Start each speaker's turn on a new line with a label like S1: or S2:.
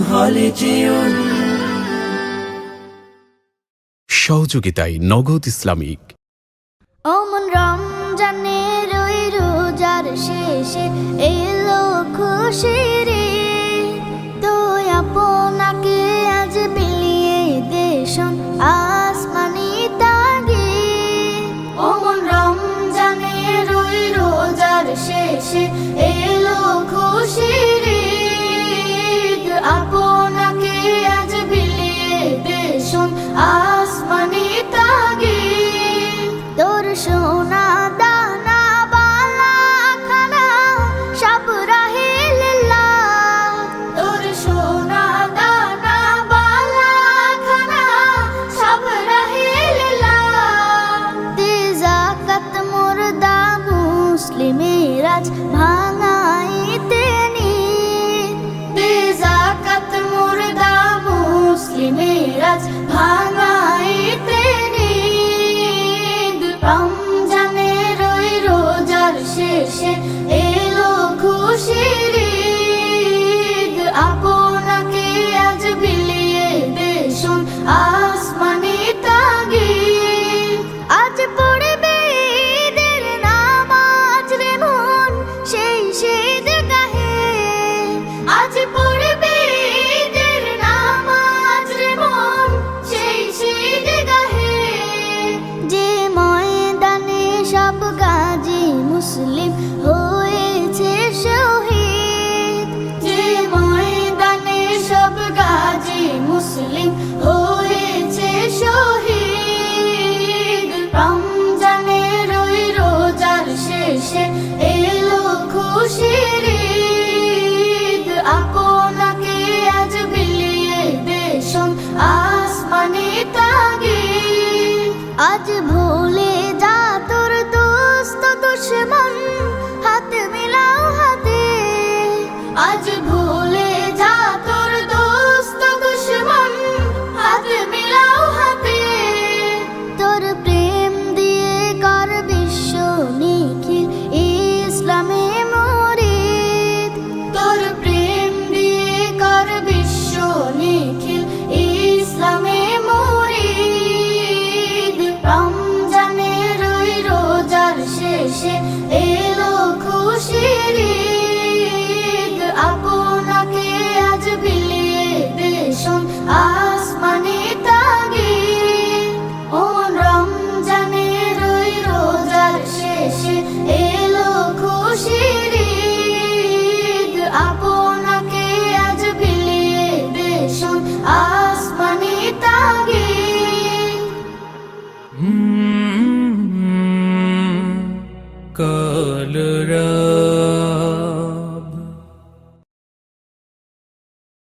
S1: হলে যেও।
S2: সহযোগিতায় নগদ ইসলামিক।
S3: অমন রমজানের ওই রোজার শেষে এলো খুশির ঈদ, তুই আপনাকে আজ বিলিয়ে দেশন আসমানি তাগিদ। অমন রমজানের ওই রোজার শেষে এলো খুশির ঈদ, আপনাকে আজ বিলিয়ে দেশন আসমানি তাগিদ। তোর সোনা দানা বালা খানা সব রাহিল্লাহ, তোর সোনা দানা বালা খানা সব রাহিল্লাহ। দে যাকাত মুর্দা মুসলিমের আজ ভাঙাইতে নিদ, দে যাকাত মুর্দা মুসলিমের আজ ভাঙাইতে নিদ। রমজানের ওই রোজার শেষে এলো খুশির ঈদ, আপনাকে আজ বিলিয়ে দেশন আসমানি তাগিদ। আজ পড়বে ঈদের নামাজ রে মন সেই ঈদগাহে, আজ পড়বে ঈদের নামাজ রে মন সেই ঈদগাহে। যে ময়দানে সব গাজী মুসলিম হয়েছে শহীদ, যে ময়দানে সব গাজী মুসলিম হয়েছে শহীদ। রমজানের ওই রোজার শেষে এলো খুশির ঈদ, আপনাকে আজ বিলিয়ে দেশন আসমানি তাগিদ। আজ ভুলে যা তোর দোস্ত দুশ্মন, হাত মিলাও হাতে। আজ ভুলে যা তোর দোস্ত দুশ্মন, হাত মিলাও হাতে। তোর প্রেম দিয়ে কর বিশ্ব নিখিল ইসলামে মুরিদ, তোর প্রেম দিয়ে কর বিশ্ব নিখিল ইসলামে মুরিদ। রমজানের ওই রোজার শেষে এলো খুশির ঈদ, আপনাকে আজ বিলিয়ে দেশন আসমানি তাগিদ। অমন রমজানের ওই রোজার শেষে এলো খুশির ঈদ, আপনাকে আজ বিলিয়ে দেশন আসমানি তাগিদ।
S1: কাল